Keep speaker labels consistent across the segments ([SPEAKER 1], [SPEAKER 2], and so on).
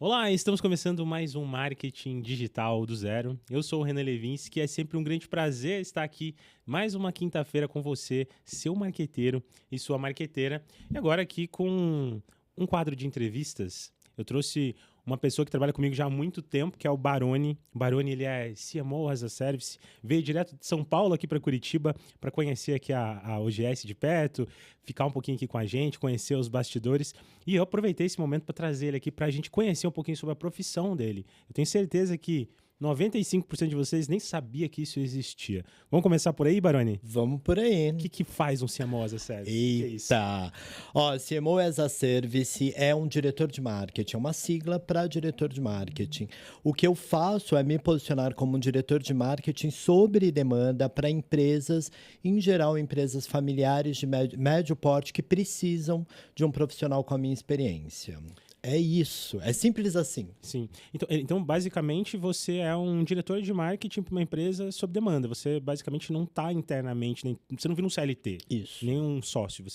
[SPEAKER 1] Olá, estamos começando mais um Marketing Digital do Zero. Eu sou o Renan Levinsky, é sempre um grande prazer estar aqui mais uma quinta-feira com você, seu marqueteiro e sua marqueteira. E agora aqui com um quadro de entrevistas. Eu trouxe uma pessoa que trabalha comigo já há muito tempo, que é o Baroni. O Baroni, ele é CMO as a Service, veio direto de São Paulo aqui para Curitiba para conhecer aqui a OGS de perto, ficar um pouquinho aqui com a gente, conhecer os bastidores. E eu aproveitei esse momento para trazer ele aqui para a gente conhecer um pouquinho sobre a profissão dele. Eu tenho certeza que 95% de vocês nem sabia que isso existia. Vamos começar por aí, Baroni?
[SPEAKER 2] Vamos por aí.
[SPEAKER 1] O que faz um CMO as a Service? Que é isso?
[SPEAKER 2] Eita! Ó, CMO as a Service é um diretor de marketing, é uma sigla para diretor de marketing. O que eu faço é me posicionar como um diretor de marketing sobre demanda para empresas, em geral empresas familiares de médio porte que precisam de um profissional com a minha experiência. É isso, é simples assim.
[SPEAKER 1] Sim. Então, basicamente, você é um diretor de marketing para uma empresa sob demanda. Você, basicamente, não está internamente, você não vira um CLT.
[SPEAKER 2] Isso.
[SPEAKER 1] Nem um sócio.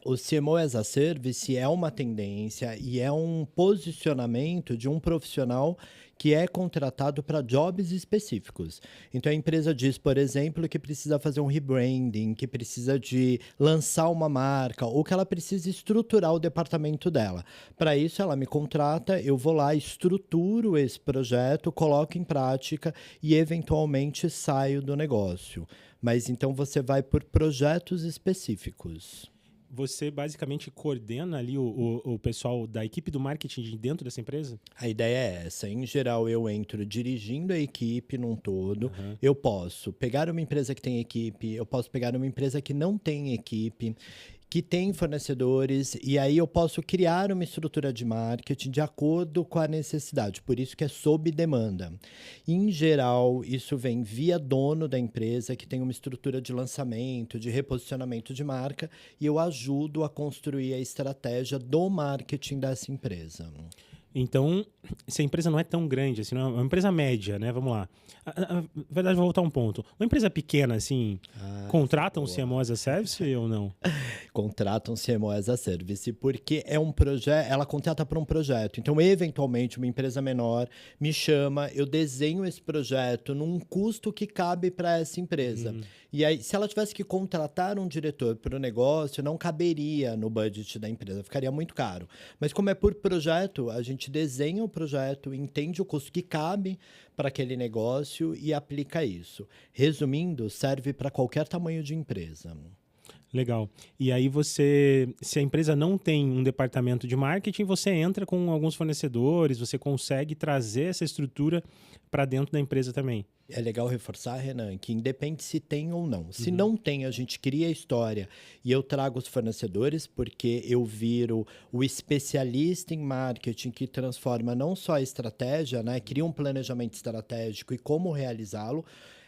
[SPEAKER 2] O CMO as a Service é uma tendência e é um posicionamento de um profissional que é contratado para jobs específicos. Então, a empresa diz, por exemplo, que precisa fazer um rebranding, que precisa de lançar uma marca ou que ela precisa estruturar o departamento dela. Para isso, ela me contrata, eu vou lá, estruturo esse projeto, coloco em prática e, eventualmente, saio do negócio. Mas, então, você vai por projetos específicos.
[SPEAKER 1] Você basicamente coordena ali o pessoal da equipe do marketing de dentro dessa empresa?
[SPEAKER 2] A ideia é essa. Em geral, eu entro dirigindo a equipe num todo. Eu posso pegar uma empresa que tem equipe, eu posso pegar uma empresa que não tem equipe, que tem fornecedores, e aí eu posso criar uma estrutura de marketing de acordo com a necessidade. Por isso que é sob demanda. Em geral, isso vem via dono da empresa, que tem uma estrutura de lançamento, de reposicionamento de marca, e eu ajudo a construir a estratégia do marketing dessa empresa.
[SPEAKER 1] Então, se a empresa não é tão grande, assim, não é uma empresa média, né? Vamos lá. Na verdade, vou voltar um ponto. Uma empresa pequena, assim, contrata um CMO as a Service ou não?
[SPEAKER 2] Contratam CMO as a Service, porque é um projeto, ela contrata para um projeto. Então, eventualmente, uma empresa menor me chama, eu desenho esse projeto num custo que cabe para essa empresa. E aí, se ela tivesse que contratar um diretor para o negócio, não caberia no budget da empresa, ficaria muito caro. Mas como é por projeto, a gente desenha o projeto, entende o custo que cabe para aquele negócio e aplica isso. Resumindo, serve para qualquer tamanho de empresa.
[SPEAKER 1] Legal. E aí se a empresa não tem um departamento de marketing, você entra com alguns fornecedores, você consegue trazer essa estrutura para dentro da empresa também.
[SPEAKER 2] É legal reforçar, Renan, que independe se tem ou não. Se não tem, a gente cria a história e eu trago os fornecedores, porque eu viro o especialista em marketing que transforma não só a estratégia, né? Cria um planejamento estratégico e como realizá-lo.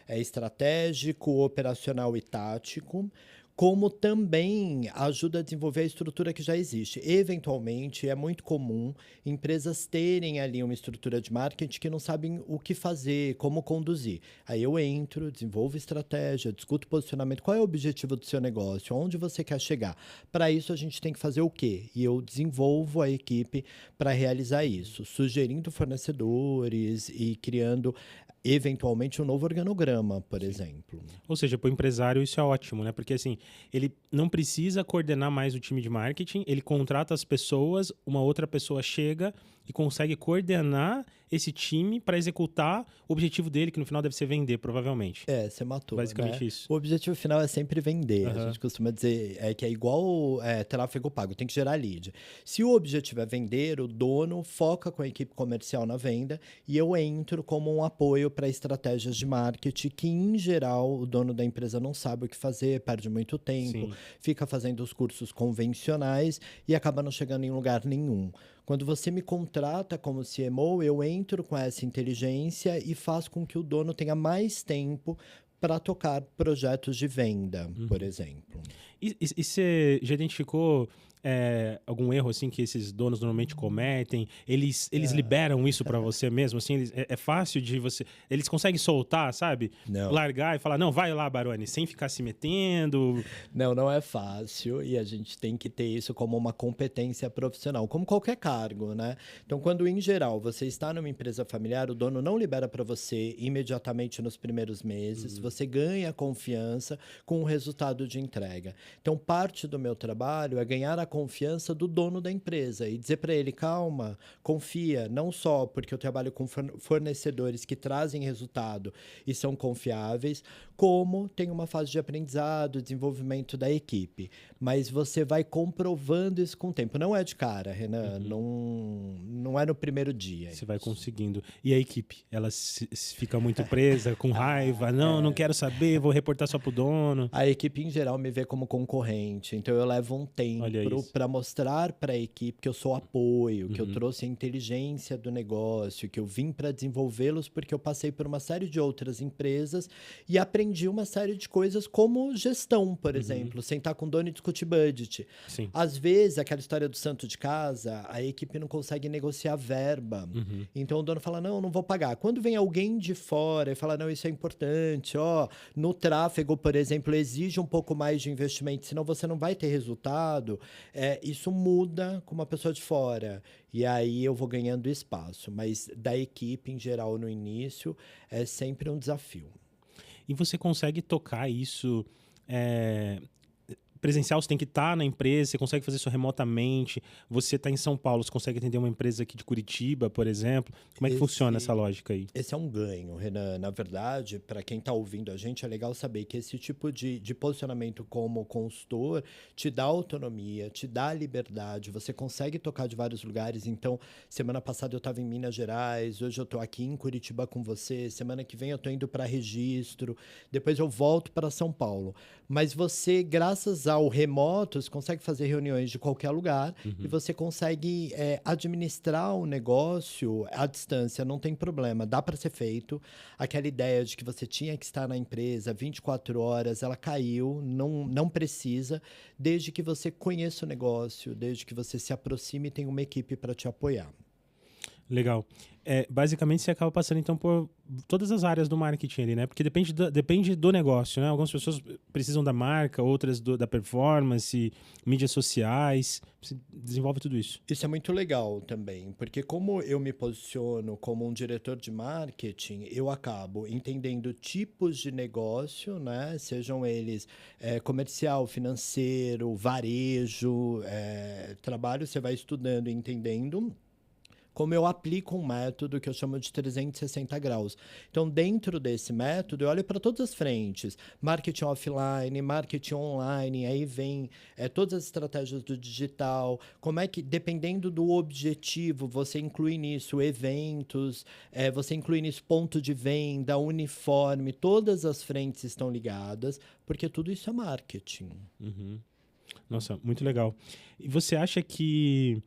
[SPEAKER 2] É estratégico, operacional e tático, como também ajuda a desenvolver a estrutura que já existe. Eventualmente, é muito comum empresas terem ali uma estrutura de marketing que não sabem o que fazer, como conduzir. Aí eu entro, desenvolvo estratégia, discuto posicionamento, qual é o objetivo do seu negócio, onde você quer chegar. Para isso, a gente tem que fazer o quê? E eu desenvolvo a equipe para realizar isso, sugerindo fornecedores e criando eventualmente um novo organograma, por exemplo.
[SPEAKER 1] Ou seja, para o empresário isso é ótimo, né? Porque assim, ele não precisa coordenar mais o time de marketing, ele contrata as pessoas, uma outra pessoa chega e consegue coordenar esse time para executar o objetivo dele, que no final deve ser vender, provavelmente.
[SPEAKER 2] Você matou,
[SPEAKER 1] Basicamente
[SPEAKER 2] né?
[SPEAKER 1] isso.
[SPEAKER 2] O objetivo final é sempre vender. A gente costuma dizer que é igual tráfego pago, tem que gerar lead. Se o objetivo é vender, o dono foca com a equipe comercial na venda e eu entro como um apoio para estratégias de marketing que, em geral, o dono da empresa não sabe o que fazer, perde muito tempo, fica fazendo os cursos convencionais e acaba não chegando em lugar nenhum. Quando você me contrata como CMO, eu entro com essa inteligência e faço com que o dono tenha mais tempo para tocar projetos de venda, por exemplo.
[SPEAKER 1] E você já identificou algum erro assim que esses donos normalmente cometem? Eles liberam isso para você mesmo? Assim, é fácil de você... Eles conseguem soltar, sabe?
[SPEAKER 2] Não.
[SPEAKER 1] Largar e falar, não, vai lá, Baroni, sem ficar se metendo.
[SPEAKER 2] Não, não é fácil e a gente tem que ter isso como uma competência profissional, como qualquer cargo, né? Então, quando em geral você está numa empresa familiar, o dono não libera para você imediatamente nos primeiros meses, você ganha confiança com o resultado de entrega. Então, parte do meu trabalho é ganhar a confiança do dono da empresa e dizer para ele, calma, confia, não só porque eu trabalho com fornecedores que trazem resultado e são confiáveis, como tem uma fase de aprendizado, desenvolvimento da equipe. Mas você vai comprovando isso com o tempo. Não é de cara, Renan, não é no primeiro dia.
[SPEAKER 1] Você vai conseguindo. E a equipe? Ela fica muito presa, com raiva? Não quero saber, vou reportar só pro dono.
[SPEAKER 2] A equipe, em geral, me vê como concorrente. Então, eu levo um tempo para mostrar para a equipe que eu sou apoio, que eu trouxe a inteligência do negócio, que eu vim para desenvolvê-los porque eu passei por uma série de outras empresas e aprendi uma série de coisas como gestão, por exemplo. Sentar com o dono e discutir budget.
[SPEAKER 1] Sim.
[SPEAKER 2] Às vezes, aquela história do santo de casa, a equipe não consegue negociar verba. Então, o dono fala, não vou pagar. Quando vem alguém de fora e fala, não, isso é importante, no tráfego, por exemplo, exige um pouco mais de investimento, senão você não vai ter resultado, isso muda com uma pessoa de fora. E aí eu vou ganhando espaço. Mas da equipe, em geral, no início, é sempre um desafio.
[SPEAKER 1] E você consegue tocar isso presencial? Você tem que estar na empresa, você consegue fazer isso remotamente. Você está em São Paulo, você consegue atender uma empresa aqui de Curitiba, por exemplo. Como é que funciona essa lógica aí?
[SPEAKER 2] Esse é um ganho, Renan. Na verdade, para quem está ouvindo a gente, é legal saber que esse tipo de posicionamento como consultor te dá autonomia, te dá liberdade. Você consegue tocar de vários lugares. Então, semana passada eu estava em Minas Gerais, hoje eu estou aqui em Curitiba com você, semana que vem eu estou indo para Registro, depois eu volto para São Paulo. Mas você, graças ao remoto, você consegue fazer reuniões de qualquer lugar e você consegue administrar o negócio à distância, não tem problema, dá para ser feito. Aquela ideia de que você tinha que estar na empresa 24 horas, ela caiu, não precisa, desde que você conheça o negócio, desde que você se aproxime e tenha uma equipe para te apoiar.
[SPEAKER 1] Legal. Basicamente, você acaba passando, então, por todas as áreas do marketing ali, né? Porque depende do negócio, né? Algumas pessoas precisam da marca, outras da performance, mídias sociais. Você desenvolve tudo isso.
[SPEAKER 2] Isso é muito legal também, porque como eu me posiciono como um diretor de marketing, eu acabo entendendo tipos de negócio, né? Sejam eles comercial, financeiro, varejo, trabalho, você vai estudando e entendendo como eu aplico um método que eu chamo de 360 graus. Então, dentro desse método, eu olho para todas as frentes. Marketing offline, marketing online, aí vem todas as estratégias do digital. Como é que, dependendo do objetivo, você inclui nisso eventos, você inclui nisso ponto de venda, uniforme, todas as frentes estão ligadas, porque tudo isso é marketing.
[SPEAKER 1] Nossa, muito legal. E você acha que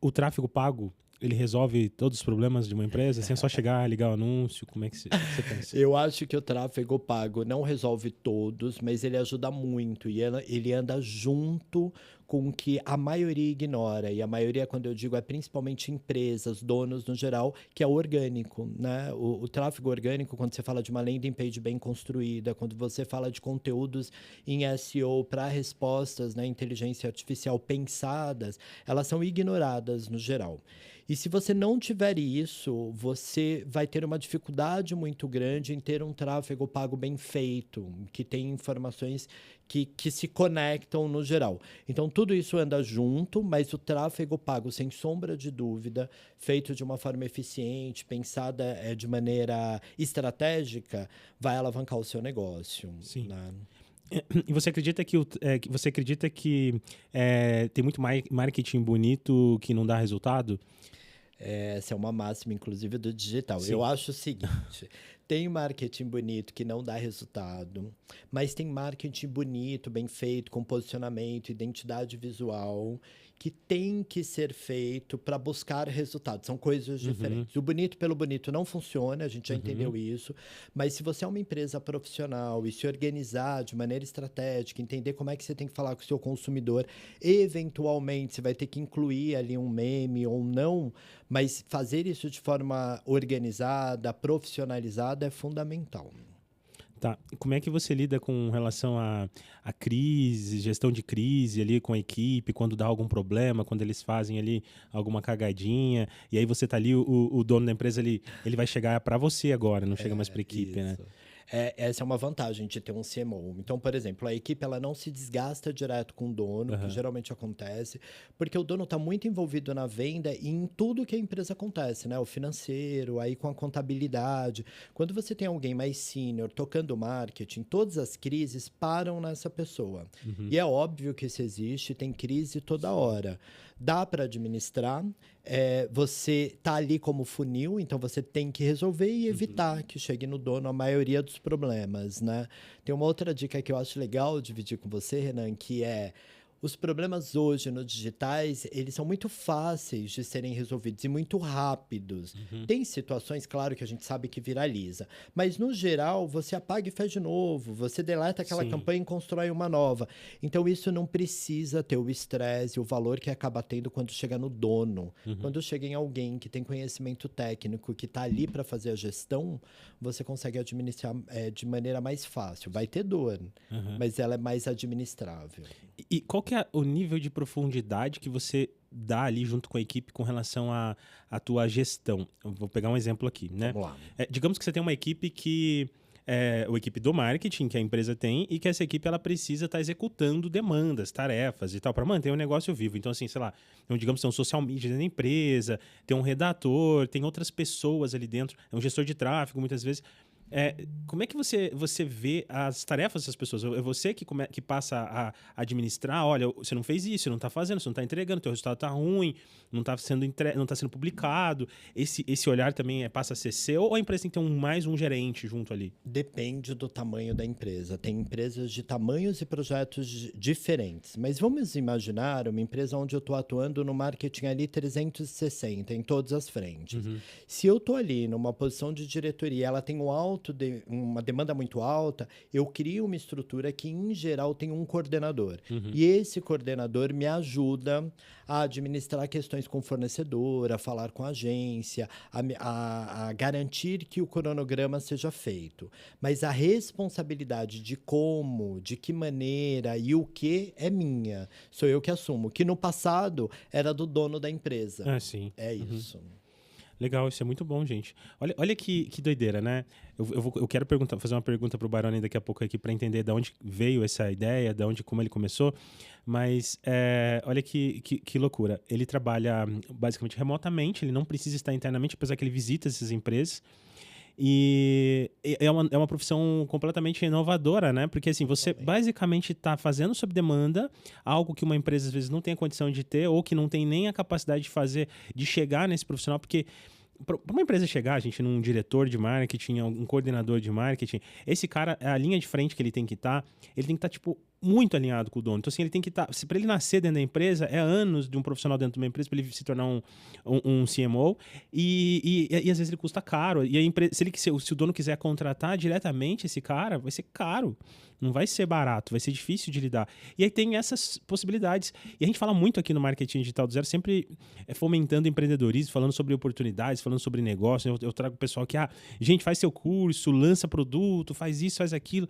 [SPEAKER 1] o tráfego pago, ele resolve todos os problemas de uma empresa? Assim, é só chegar, ligar o anúncio? Como é que você pensa?
[SPEAKER 2] Eu acho que o tráfego pago não resolve todos, mas ele ajuda muito e ele anda junto com o que a maioria ignora. E a maioria, quando eu digo, é principalmente empresas, donos no geral, que é o orgânico, né? O tráfego orgânico, quando você fala de uma landing page bem construída, quando você fala de conteúdos em SEO para respostas, né, inteligência artificial pensadas, elas são ignoradas no geral. E se você não tiver isso, você vai ter uma dificuldade muito grande em ter um tráfego pago bem feito, que tem informações que se conectam no geral. Então, tudo isso anda junto, mas o tráfego pago, sem sombra de dúvida, feito de uma forma eficiente, pensada de maneira estratégica, vai alavancar o seu negócio.
[SPEAKER 1] Sim.
[SPEAKER 2] Né?
[SPEAKER 1] E você acredita que tem muito marketing bonito que não dá resultado?
[SPEAKER 2] Essa é uma máxima, inclusive, do digital.
[SPEAKER 1] Sim.
[SPEAKER 2] Eu acho o seguinte, tem marketing bonito que não dá resultado, mas tem marketing bonito, bem feito, com posicionamento, identidade visual, que tem que ser feito para buscar resultados. São coisas diferentes. O bonito pelo bonito não funciona, a gente já entendeu isso. Mas se você é uma empresa profissional e se organizar de maneira estratégica, entender como é que você tem que falar com o seu consumidor, eventualmente você vai ter que incluir ali um meme ou não, mas fazer isso de forma organizada, profissionalizada é fundamental.
[SPEAKER 1] Tá. E como é que você lida com relação a crise, gestão de crise ali com a equipe, quando dá algum problema, quando eles fazem ali alguma cagadinha, e aí você tá ali, o dono da empresa, ele vai chegar para você agora, não chega mais para a equipe, né?
[SPEAKER 2] Essa é uma vantagem de ter um CMO. Então, por exemplo, a equipe ela não se desgasta direto com o dono, que geralmente acontece, porque o dono está muito envolvido na venda e em tudo que a empresa acontece, né? O financeiro, aí com a contabilidade. Quando você tem alguém mais sênior tocando marketing, todas as crises param nessa pessoa. E é óbvio que isso existe, tem crise toda hora. Dá para administrar, você tá ali como funil, então você tem que resolver e evitar que chegue no dono a maioria dos problemas, né? Tem uma outra dica que eu acho legal dividir com você, Renan, que é os problemas hoje nos digitais, eles são muito fáceis de serem resolvidos e muito rápidos. Tem situações, claro, que a gente sabe que viraliza, mas no geral, você apaga e faz de novo, você deleta aquela campanha e constrói uma nova. Então, isso não precisa ter o estresse, o valor que acaba tendo quando chega no dono. Quando chega em alguém que tem conhecimento técnico, que está ali para fazer a gestão, você consegue administrar de maneira mais fácil. Vai ter dor, mas ela é mais administrável.
[SPEAKER 1] E qual que é o nível de profundidade que você dá ali junto com a equipe com relação à tua gestão? Eu vou pegar um exemplo aqui, né?
[SPEAKER 2] Vamos lá.
[SPEAKER 1] Digamos que você tem uma equipe que a equipe do marketing que a empresa tem e que essa equipe ela precisa estar executando demandas, tarefas e tal para manter o negócio vivo. Então, assim, sei lá, então, digamos que tem um social media dentro da empresa, tem um redator, tem outras pessoas ali dentro, é um gestor de tráfego muitas vezes. Como é que você vê as tarefas dessas pessoas? É você que passa a administrar? Olha, você não fez isso, você não está fazendo, você não está entregando, teu resultado está ruim, não está sendo publicado. Esse olhar também passa a ser seu ou a empresa tem que ter mais um gerente junto ali?
[SPEAKER 2] Depende do tamanho da empresa. Tem empresas de tamanhos e projetos diferentes. Mas vamos imaginar uma empresa onde eu estou atuando no marketing ali 360, em todas as frentes. Se eu estou ali numa posição de diretoria, ela tem uma demanda muito alta, eu crio uma estrutura que, em geral, tem um coordenador. E esse coordenador me ajuda a administrar questões com o fornecedor, a falar com a agência, a garantir que o cronograma seja feito. Mas a responsabilidade de como, de que maneira e o que é minha. Sou eu que assumo. Que no passado era do dono da empresa.
[SPEAKER 1] Sim.
[SPEAKER 2] É isso.
[SPEAKER 1] Legal, isso é muito bom, gente. Olha que doideira, né? Eu quero fazer uma pergunta pro Baroni daqui a pouco aqui para entender de onde veio essa ideia, como ele começou. Mas olha que loucura. Ele trabalha basicamente remotamente, ele não precisa estar internamente, apesar que ele visita essas empresas. E é uma profissão completamente inovadora, né? Porque assim, você basicamente está fazendo sob demanda algo que uma empresa às vezes não tem a condição de ter ou que não tem nem a capacidade de fazer, de chegar nesse profissional, porque para uma empresa chegar, a gente, num diretor de marketing, um coordenador de marketing, esse cara, a linha de frente que ele tem que estar, tipo, muito alinhado com o dono. Então, assim, ele tem que estar... Para ele nascer dentro da empresa, é anos de um profissional dentro de uma empresa para ele se tornar um CMO. E às vezes ele custa caro. E a empresa, se o dono quiser contratar diretamente esse cara, vai ser caro. Não vai ser barato, vai ser difícil de lidar. E aí tem essas possibilidades. E a gente fala muito aqui no Marketing Digital do Zero, sempre fomentando empreendedorismo, falando sobre oportunidades, falando sobre negócio. Eu trago o pessoal que, gente, faz seu curso, lança produto, faz isso, faz aquilo,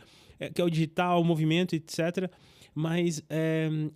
[SPEAKER 1] que é o digital, o movimento, etc. Mas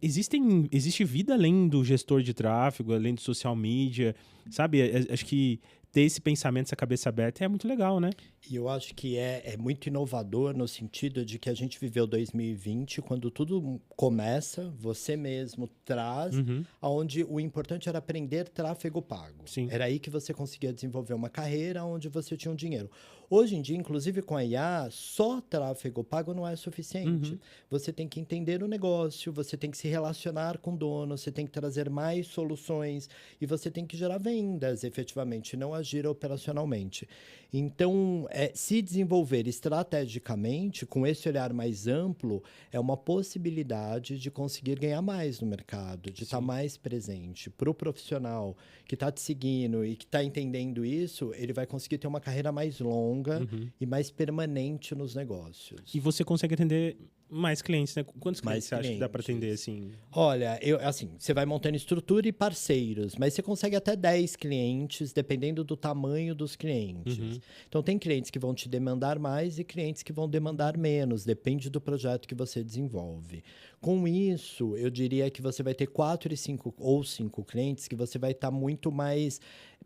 [SPEAKER 1] existe vida além do gestor de tráfego, além do social media, sabe? Acho que ter esse pensamento, essa cabeça aberta é muito legal, né?
[SPEAKER 2] E eu acho que é muito inovador no sentido de que a gente viveu 2020, quando tudo começa, você mesmo traz, onde o importante era aprender tráfego pago.
[SPEAKER 1] Sim.
[SPEAKER 2] Era aí que você conseguia desenvolver uma carreira onde você tinha um dinheiro. Hoje em dia, inclusive com a IA, só tráfego pago não é suficiente. Você tem que entender o negócio, você tem que se relacionar com o dono, você tem que trazer mais soluções e você tem que gerar vendas. vendas, efetivamente, não agir operacionalmente. Então, se desenvolver estrategicamente, com esse olhar mais amplo, é uma possibilidade de conseguir ganhar mais no mercado, de estar mais presente. Para o profissional que está te seguindo e que está entendendo isso, ele vai conseguir ter uma carreira mais longa e mais permanente nos negócios.
[SPEAKER 1] E você consegue atender mais clientes, né? Quantos clientes você acha que dá para atender,
[SPEAKER 2] clientes.
[SPEAKER 1] assim?
[SPEAKER 2] Olha, assim, você vai montando estrutura e parceiros, mas você consegue até 10 clientes, dependendo do tamanho dos clientes. Então, tem clientes que vão te demandar mais e clientes que vão demandar menos, depende do projeto que você desenvolve. Com isso, eu diria que você vai ter 4 ou 5 clientes que você vai estar muito mais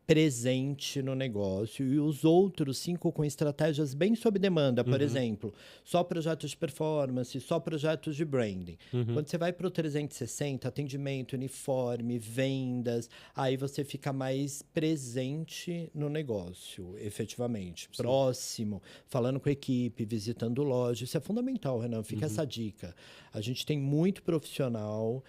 [SPEAKER 2] presente no negócio, e os outros 5 com estratégias bem sob demanda, por exemplo, só projetos de performance, só projetos de branding. Quando você vai para o 360, atendimento, uniforme, vendas, aí você fica mais presente no negócio, efetivamente, próximo, falando com a equipe, visitando loja. Isso é fundamental, Renan, fica essa dica. A gente tem muito profissional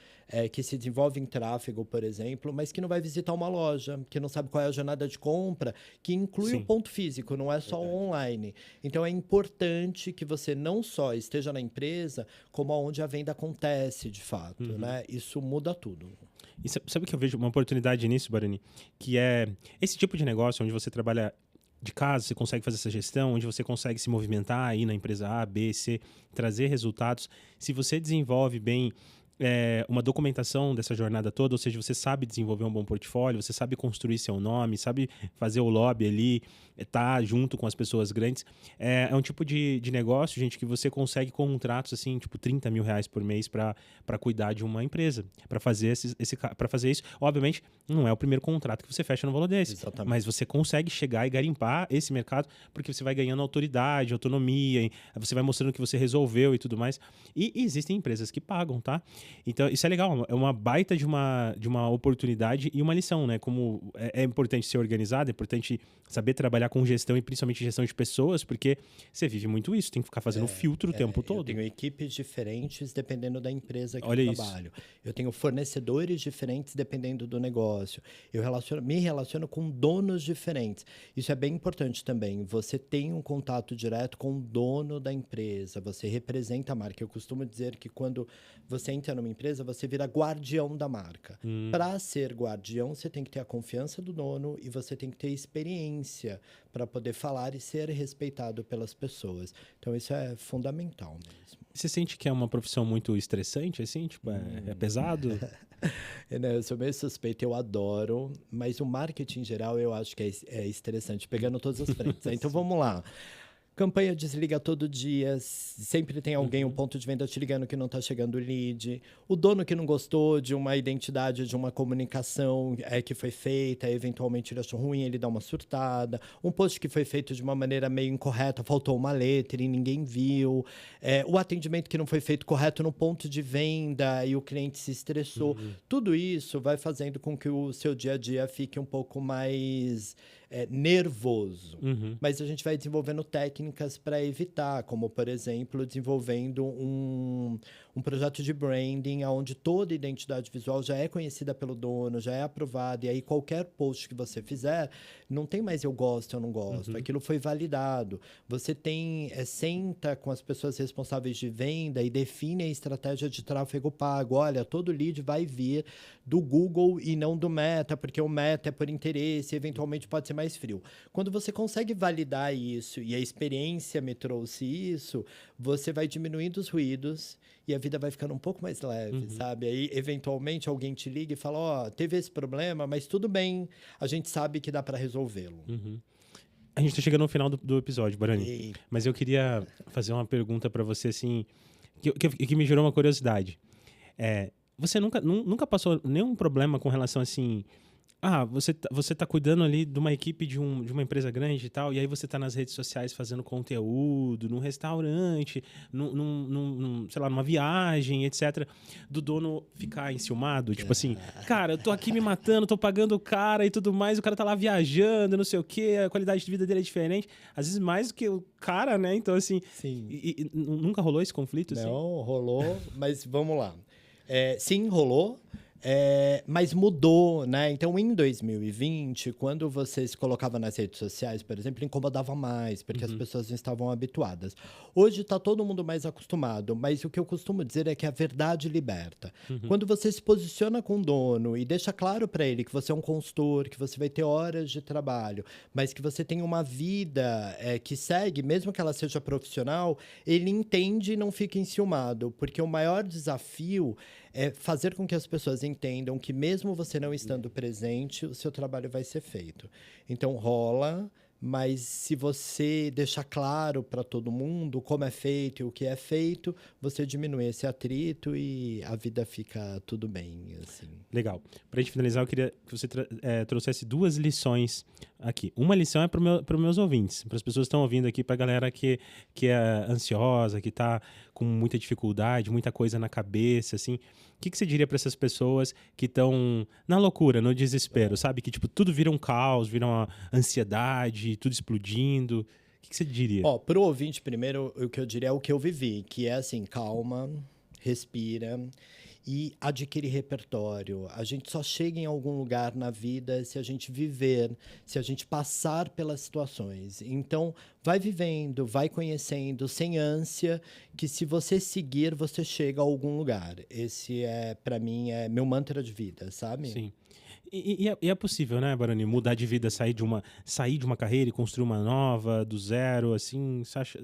[SPEAKER 2] que se desenvolve em tráfego, por exemplo, mas que não vai visitar uma loja, que não sabe qual é a jornada de compra, que inclui o ponto físico, não é só online. Então, é importante que você não só esteja na empresa, como aonde a venda acontece, de fato, né? Isso muda tudo.
[SPEAKER 1] E sabe que eu vejo uma oportunidade nisso, Barani? Que é esse tipo de negócio onde você trabalha de casa, você consegue fazer essa gestão, onde você consegue se movimentar aí na empresa A, B, C, trazer resultados. Se você desenvolve bem uma documentação dessa jornada toda, ou seja, você sabe desenvolver um bom portfólio, você sabe construir seu nome, sabe fazer o lobby ali, tá junto com as pessoas grandes. É um tipo de negócio, gente, que você consegue contratos assim, tipo 30 mil reais por mês para cuidar de uma empresa, para fazer para fazer isso. Obviamente, não é o primeiro contrato que você fecha no valor desse,
[SPEAKER 2] Exatamente.
[SPEAKER 1] mas você consegue chegar e garimpar esse mercado, porque você vai ganhando autoridade, autonomia, você vai mostrando que você resolveu e tudo mais. E existem empresas que pagam, tá? Então, isso é legal, é uma baita de uma oportunidade e uma lição, né? Como é importante ser organizado, é importante saber trabalhar com gestão e principalmente gestão de pessoas, porque você vive muito isso, tem que ficar fazendo filtro o tempo todo.
[SPEAKER 2] Eu tenho equipes diferentes dependendo da empresa que
[SPEAKER 1] Olha
[SPEAKER 2] eu
[SPEAKER 1] isso.
[SPEAKER 2] trabalho. Eu tenho fornecedores diferentes dependendo do negócio. Eu me relaciono com donos diferentes. Isso é bem importante também. Você tem um contato direto com o dono da empresa, você representa a marca. Eu costumo dizer que quando você entra numa empresa, você vira guardião da marca. Para ser guardião, você tem que ter a confiança do dono e você tem que ter experiência para poder falar e ser respeitado pelas pessoas. Então, isso é fundamental mesmo.
[SPEAKER 1] Você sente que é uma profissão muito estressante, assim? Tipo, é pesado?
[SPEAKER 2] Eu sou meio suspeito, eu adoro, mas o marketing em geral eu acho que é estressante, pegando todas as frentes. Então, vamos lá. Campanha desliga todo dia, sempre tem alguém, um ponto de venda te ligando que não está chegando o lead. O dono que não gostou de uma identidade, de uma comunicação que foi feita, eventualmente ele achou ruim, ele dá uma surtada. Um post que foi feito de uma maneira meio incorreta, faltou uma letra e ninguém viu. O atendimento que não foi feito correto no ponto de venda e o cliente se estressou. Tudo isso vai fazendo com que o seu dia a dia fique um pouco mais nervoso. Mas a gente vai desenvolvendo técnicas para evitar, como, por exemplo, desenvolvendo um projeto de branding onde toda identidade visual já é conhecida pelo dono, já é aprovada, e aí qualquer post que você fizer, não tem mais eu gosto, eu não gosto. Aquilo foi validado. Você senta com as pessoas responsáveis de venda e define a estratégia de tráfego pago. Olha, todo lead vai vir do Google e não do Meta, porque o Meta é por interesse, eventualmente pode ser mais frio. Quando você consegue validar isso, e a experiência me trouxe isso, você vai diminuindo os ruídos e a vida vai ficando um pouco mais leve, sabe? Aí, eventualmente, alguém te liga e fala, teve esse problema, mas tudo bem, a gente sabe que dá para resolvê-lo.
[SPEAKER 1] A gente tá chegando no final do episódio, Barani.
[SPEAKER 2] Eita.
[SPEAKER 1] Mas eu queria fazer uma pergunta para você, assim, que me gerou uma curiosidade. Você nunca passou nenhum problema com relação, assim... você tá cuidando ali de uma equipe de uma empresa grande e tal, e aí você tá nas redes sociais fazendo conteúdo, num restaurante, sei lá, numa viagem, etc. Do dono ficar enciumado, tipo assim, cara, eu tô aqui me matando, tô pagando o cara e tudo mais, o cara tá lá viajando, não sei o quê, a qualidade de vida dele é diferente, às vezes mais do que o cara, né? Então, assim,
[SPEAKER 2] Sim.
[SPEAKER 1] e nunca rolou esse conflito, assim?
[SPEAKER 2] Não, rolou, mas vamos lá. Sim, rolou. Mas mudou, né? Então, em 2020, quando você se colocava nas redes sociais, por exemplo, incomodava mais, porque as pessoas não estavam habituadas. Hoje está todo mundo mais acostumado, mas o que eu costumo dizer é que a verdade liberta. Quando você se posiciona com o dono e deixa claro para ele que você é um consultor, que você vai ter horas de trabalho, mas que você tem uma vida que segue, mesmo que ela seja profissional, ele entende e não fica enciumado, porque o maior desafio é fazer com que as pessoas entendam que mesmo você não estando presente, o seu trabalho vai ser feito. Então rola, mas se você deixar claro para todo mundo como é feito e o que é feito, você diminui esse atrito e a vida fica tudo bem, assim.
[SPEAKER 1] Legal. Para a gente finalizar, eu queria que você trouxesse 2 lições aqui. Uma lição é para os meus ouvintes, para as pessoas que estão ouvindo aqui, para a galera que é ansiosa, que está com muita dificuldade, muita coisa na cabeça, assim. O que você diria para essas pessoas que estão na loucura, no desespero, sabe? Que, tipo, tudo vira um caos, vira uma ansiedade, tudo explodindo. O que você diria?
[SPEAKER 2] Pro ouvinte, primeiro, o que eu diria é o que eu vivi, que é assim, calma, respira e adquire repertório. A gente só chega em algum lugar na vida se a gente viver, se a gente passar pelas situações. Então, vai vivendo, vai conhecendo, sem ânsia, que se você seguir, você chega a algum lugar. Esse para mim, é meu mantra de vida, sabe?
[SPEAKER 1] Sim. E é possível, né, Baroni, mudar de vida, sair de uma carreira e construir uma nova, do zero, assim, você acha?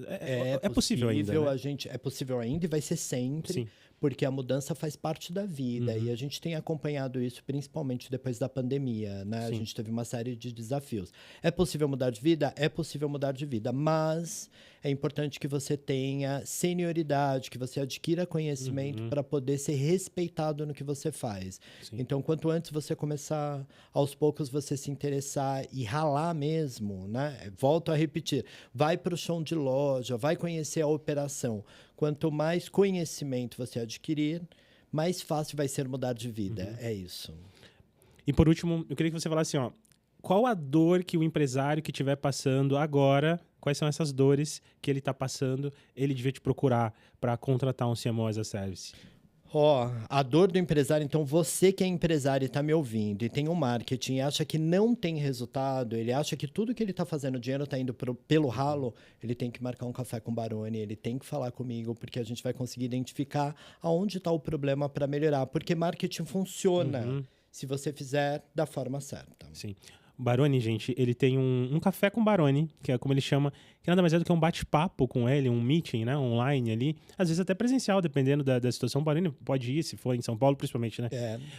[SPEAKER 1] É possível ainda, né?
[SPEAKER 2] É possível ainda e vai ser sempre.
[SPEAKER 1] Sim.
[SPEAKER 2] Porque a mudança faz parte da vida e a gente tem acompanhado isso principalmente depois da pandemia, né?
[SPEAKER 1] Sim.
[SPEAKER 2] A gente teve uma série de desafios. É possível mudar de vida? É possível mudar de vida, mas é importante que você tenha senioridade, que você adquira conhecimento para poder ser respeitado no que você faz.
[SPEAKER 1] Sim.
[SPEAKER 2] Então, quanto antes você começar, aos poucos você se interessar e ralar mesmo, né? Volto a repetir, vai para o chão de loja, vai conhecer a operação. Quanto mais conhecimento você adquirir, mais fácil vai ser mudar de vida. É isso.
[SPEAKER 1] E por último, eu queria que você falasse, qual a dor que o empresário que estiver passando agora, quais são essas dores que ele está passando, ele devia te procurar para contratar um CMO as a Service?
[SPEAKER 2] A dor do empresário, então você que é empresário e está me ouvindo e tem um marketing e acha que não tem resultado, ele acha que tudo que ele está fazendo, o dinheiro está indo pelo ralo, ele tem que marcar um café com o Baroni, ele tem que falar comigo, porque a gente vai conseguir identificar aonde está o problema para melhorar. Porque marketing funciona se você fizer da forma certa.
[SPEAKER 1] Sim. Baroni, gente, ele tem um café com Baroni, que é como ele chama, que nada mais é do que um bate-papo com ele, um meeting, né, online ali, às vezes até presencial, dependendo da situação. O Baroni pode ir, se for em São Paulo, principalmente, né?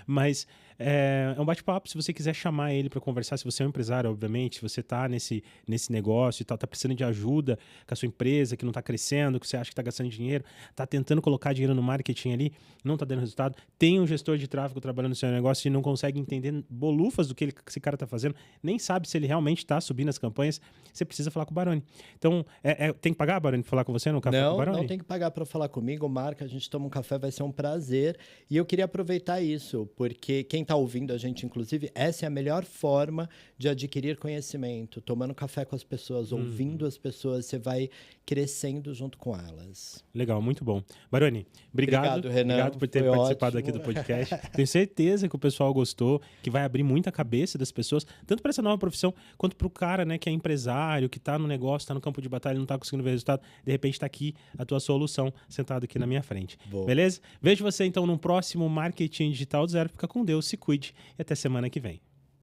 [SPEAKER 1] Mas é um bate-papo, se você quiser chamar ele para conversar, se você é um empresário, obviamente, se você tá nesse negócio e tal, tá precisando de ajuda com a sua empresa, que não tá crescendo, que você acha que tá gastando dinheiro, tá tentando colocar dinheiro no marketing ali, não tá dando resultado, tem um gestor de tráfego trabalhando no seu negócio e não consegue entender bolufas do que esse cara tá fazendo, nem sabe se ele realmente está subindo as campanhas, você precisa falar com o Baroni. Então, tem que pagar, Baroni, para falar com você no café com o Baroni?
[SPEAKER 2] Não tem que pagar para falar comigo, marca, a gente toma um café, vai ser um prazer. E eu queria aproveitar isso, porque quem está ouvindo a gente, inclusive, essa é a melhor forma de adquirir conhecimento. Tomando café com as pessoas, ouvindo as pessoas, você vai crescendo junto com elas.
[SPEAKER 1] Legal, muito bom. Baroni, obrigado
[SPEAKER 2] Renan.
[SPEAKER 1] Obrigado por ter participado aqui do podcast. Tenho certeza que o pessoal gostou, que vai abrir muita cabeça das pessoas, tanto para essa nova profissão, quanto para o cara, né, que é empresário, que está no negócio, está no campo de batalha, não está conseguindo ver resultado. De repente está aqui a tua solução sentado aqui na minha frente.
[SPEAKER 2] Boa.
[SPEAKER 1] Beleza? Vejo você então no próximo Marketing Digital do Zero. Fica com Deus, se cuide e até semana que vem.